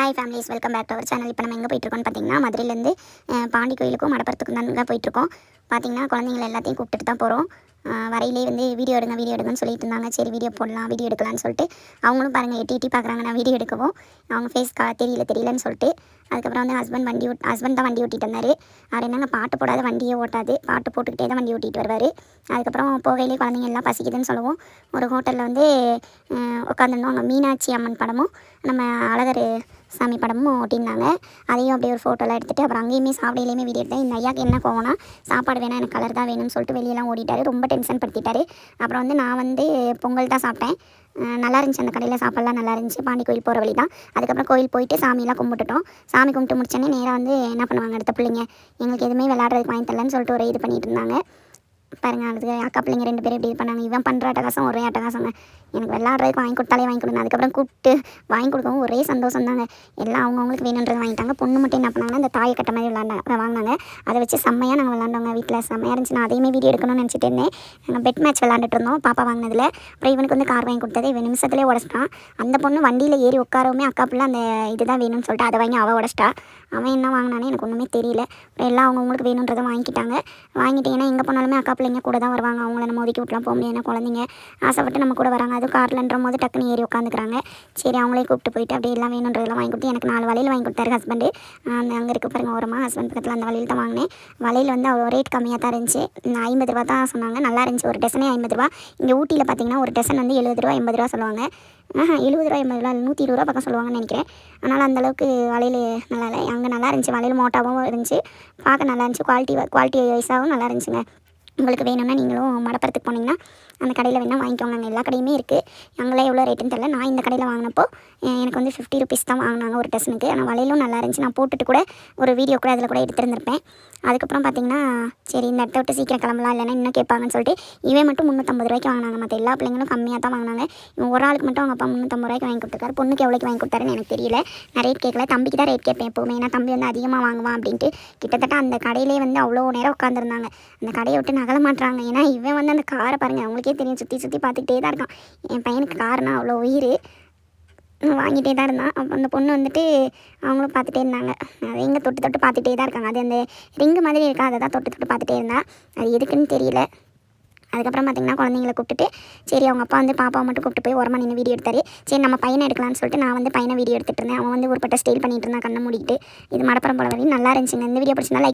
Hi families, welcome back to our channel. இப்போ நம்ம எங்கே போயிட்டுருக்கோம்னு பார்த்தீங்கன்னா, மதுரையிலேருந்து பாண்டி கோயிலுக்கும் மடப்புறத்துக்கும் தாங்க போயிட்டுருக்கோம். பார்த்தீங்கன்னா குழந்தைங்கள எல்லாத்தையும் கூப்பிட்டுட்டு தான் போகிறோம். வரையிலே வந்து வீடியோ எடுங்கன்னு சொல்லிட்டு இருந்தாங்க. சரி வீடியோ போடலாம், வீடியோ எடுக்கலான்னு சொல்லிட்டு அவங்களும் பாருங்கள் எட்டி எட்டி பார்க்குறாங்க. நான் வீடியோ எடுக்கவும் அவங்க ஃபேஸ் தெரியலன்னு சொல்லிட்டு அதுக்கப்புறம் வந்து ஹஸ்பண்ட் தான் வண்டி ஓட்டிகிட்டு வந்தார். அவர் என்னங்க பாட்டு போடாத வண்டியே ஓட்டாது, பாட்டு போட்டுக்கிட்டே தான் வண்டி ஓட்டிகிட்டு வருவார். அதுக்கப்புறம் போகையிலே குழந்தைங்க எல்லாம் பசிக்குதுன்னு சொல்லவும் ஒரு ஹோட்டலில் வந்து உட்காந்துருந்தோம். அங்கே மீனாட்சி அம்மன் படமும் நம்ம அழகர் சாமி படமும் ஓட்டியிருந்தாங்க. அதையும் அப்படியே ஒரு ஃபோட்டோலாம் எடுத்துகிட்டு அப்புறம் அங்கேயுமே சாப்பிடையிலையுமே வீடியோ எடுத்தேன். இந்த ஐயாவுக்கு என்ன கோவம்னா, சாப்பாடு வேணாம் எனக்கு கலர் தான் வேணும்னு சொல்லிட்டு வெளியெல்லாம் ஓடிட்டார். ரொம்ப டென்ஷன் படுத்திட்டார். அப்புறம் வந்து நான் வந்து பொங்கல் தான் சாப்பிட்டேன். நல்லா இருந்துச்சு, அந்த கடையில் சாப்பாடுலாம் நல்லா இருந்துச்சு. பாண்டி கோயில் போகிற வழி தான். அதுக்கப்புறம் கோயில் போயிட்டு சாமியெல்லாம் கும்பிட்டுட்டோம். சாமி கும்பிட்டு முடிச்சோன்னே நேராக வந்து என்ன பண்ணுவாங்க, அடுத்த பிள்ளைங்க எங்களுக்கு எதுவுமே விளையாடுறதுக்கு வாங்கி தரலன்னு சொல்லிட்டு ஒரு இது பண்ணிட்டு இருந்தாங்க. பாருங்க, அதுக்கு அக்கா பிள்ளைங்க 2 பேரும் இப்படி பண்ணாங்க. இவன் பண்ணுற அட்டகாசம் ஒரே அட்டகாசங்க. எனக்கு விளையாடுறதுக்கு வாங்கி கொடுத்தாலே வாங்கி கொடுங்க. அதுக்கப்புறம் கூப்பிட்டு வாங்கி கொடுக்கவும் ஒரே சந்தோஷம் தாங்க. எல்லாம் அவங்கவுங்களுக்கு வேணுன்றது வாங்கிட்டாங்க. பொண்ணு மட்டும் என்ன பண்ணாங்கன்னா, அந்த தாயை கட்ட மாதிரி வாங்கினாங்க. அதை வச்சு செம்மையாக நாங்கள் விளாண்டோங்க. வீட்டில் செம்மையாக இருந்துச்சு. நான் அதையுமே வீடியோ எடுக்கணும்னு நினச்சிட்டு இருந்தேன். நாங்கள் பெட் மேட்ச் விளாண்டுட்டு இருந்தோம் பாப்பா வாங்கினதில். அப்புறம் இவனுக்கு வந்து கார் வாங்கி கொடுத்தது இவன் நிமிஷத்துலேயே உடச்சிட்டான். அந்த பொண்ணு வண்டியில் ஏறி உட்காரவுமே அக்கா பிள்ளை அந்த இதுதான் வேணும்னு சொல்லிட்டு அதை வாங்கி அவள் உடச்சிட்டா. அவன் என்ன வாங்கினானே எனக்கு ஒன்றுமே தெரியல. அப்புறம் எல்லாம் அவங்கவுங்களுக்கு வேணுன்றதை வாங்கிக்கிட்டாங்க. வாங்கிட்டு ஏன்னா எங்கே போனாலுமே அக்கா பிள்ளைங்க கூட தான் வருவாங்க. அவங்கள நம்ம ஒதுக்கி விட்டுலாம் போக முடியாது. குழந்தைங்க ஆசைப்பட்டு நம்ம கூட வராங்க. அதுவும் கார்லன்ற போது டக்குன்னு ஏறி உட்காந்துக்கிறாங்க. சரி அவங்களே கூப்பிட்டு போயிட்டு அப்படியே எல்லாம் வேணுன்றதெல்லாம் வாங்கி கொடுத்து எனக்கு 4 வளையல் வாங்கி கொடுத்தாரு ஹஸ்பண்டு. அங்கே இருக்க பாருங்க ஓரமாக ஹஸ்பண்ட் பக்கத்தில் அந்த வளையல் தான் வாங்கினேன். வளையல் வந்து அவ்வளோ ரேட் கம்மியாக தான் இருந்துச்சு. 50 ரூபா தான் சொன்னாங்க. நல்லா இருந்துச்சு. ஒரு டசனே 50 ரூபா. இங்கே ஊட்டியில் பார்த்தீங்கன்னா ஒரு டசன் வந்து 70 ரூபா 80 ரூபா சொல்லுவாங்க. 70 ரூபா 80 ரூபா 120 ரூபா பக்கம் சொல்லுவாங்கன்னு நினைக்கிறேன். அதனால் அந்தளவுக்கு வளையல் நல்லா இல்லை. அங்கே நல்லா இருந்துச்சு. வளையல் மோட்டாவும் இருந்துச்சு. பார்க்க நல்லா இருந்துச்சு. குவாலிட்டி வைஸாகவும் நல்லா இருந்துச்சுங்க. உங்களுக்கு வேணும்னா நீங்களும் மடப்புறத்துக்கு போனீங்கன்னா அந்த கடையில் வேணால் வாங்கிக்கோங்க. அங்கே எல்லா கடையுமே இருக்குது. அங்கெல்லாம் எவ்வளோ ரேட்டுன்னு தெரியல. நான் இந்த கடையில் வாங்கினப்போ எனக்கு வந்து 50 ருபீஸ் தான் வாங்கினாங்க ஒரு டசனுக்கு. ஆனால் வளையலும் நல்லா இருந்துச்சு. நான் போட்டுட்டு கூட ஒரு வீடியோ கூட அதில் கூட எடுத்துருந்துருப்பேன். அதுக்கப்புறம் பார்த்தீங்கன்னா சரி இந்த இடத்த விட்டு சீக்கிரம் கிளம்பலாம், இல்லைன்னா இன்னும் கேட்பாங்கன்னு சொல்லிட்டு இவன் மட்டும் 350 ரூபாய்க்கு வாங்கினாங்க. மற்ற எல்லா பிள்ளைங்களும் கம்மியாக தான் வாங்கினாங்க. இவன் ஒரு ஆளுக்கு மட்டும் அவங்க அப்பா 350 ரூபாய்க்கு வாங்கி கொடுத்துருக்காரு. பொண்ணுக்கு எவ்வளோக்கு வாங்கி கொடுத்தாருன்னு எனக்கு தெரியல. நான் ரேட் கேட்கல. தம்பிக்கு தான் ரேட் கேட்பேன் எப்போவுமே. ஏன்னா தம்பி வந்து அதிகமாக வாங்குவான் அப்படின்ட்டு. கிட்டத்தட்ட அந்த கடையிலே வந்து அவ்வளோ நேரம் உட்காந்துருந்தாங்க. அந்த கடையை விட்டு நகல மாட்டுறாங்க. ஏன்னா இவன் வந்து அந்த காரை பாருங்கள், அவங்களுக்கே தெரியும், சுற்றி சுற்றி பார்த்துக்கிட்டே தான் இருக்கான். என் பையனுக்கு காருனா அவ்வளோ உயிர். வாங்கிட்டே தான் இருந்தான். அப்போ அந்த பொண்ணு வந்துட்டு அவங்களும் பார்த்துட்டே இருந்தாங்க. அதை எங்கே தொட்டு தொட்டு பார்த்துட்டே தான் இருக்காங்க. அது அந்த ரிங்கு மாதிரி இருக்கா, அதை தான் தொட்டு தொட்டு பார்த்துட்டே இருந்தா. அது எதுக்குன்னு தெரியல. அதுக்கப்புறம் பார்த்திங்கன்னா குழந்தைங்கள கூப்பிட்டுட்டு சரி அவங்க அப்பா வந்து பாப்பாவை மட்டும் கூப்பிட்டு போய் ஓரமாக நின்று வீடியோ எடுத்தார். சரி நம்ம பையனை எடுக்கலாம்னு சொல்லிட்டு நான் வந்து பையனை வீடியோ எடுத்துகிட்டு இருந்தேன். அவன் வந்து ஒரு பட்ட ஸ்டைல் பண்ணிகிட்டு இருந்தான் கண்ணை மூடிக்கிட்டு. இது மடப்புறம் போல வரையும் நல்லா இருந்துச்சுங்க. இந்த வீடியோ பிடிச்சிருந்தா லைக்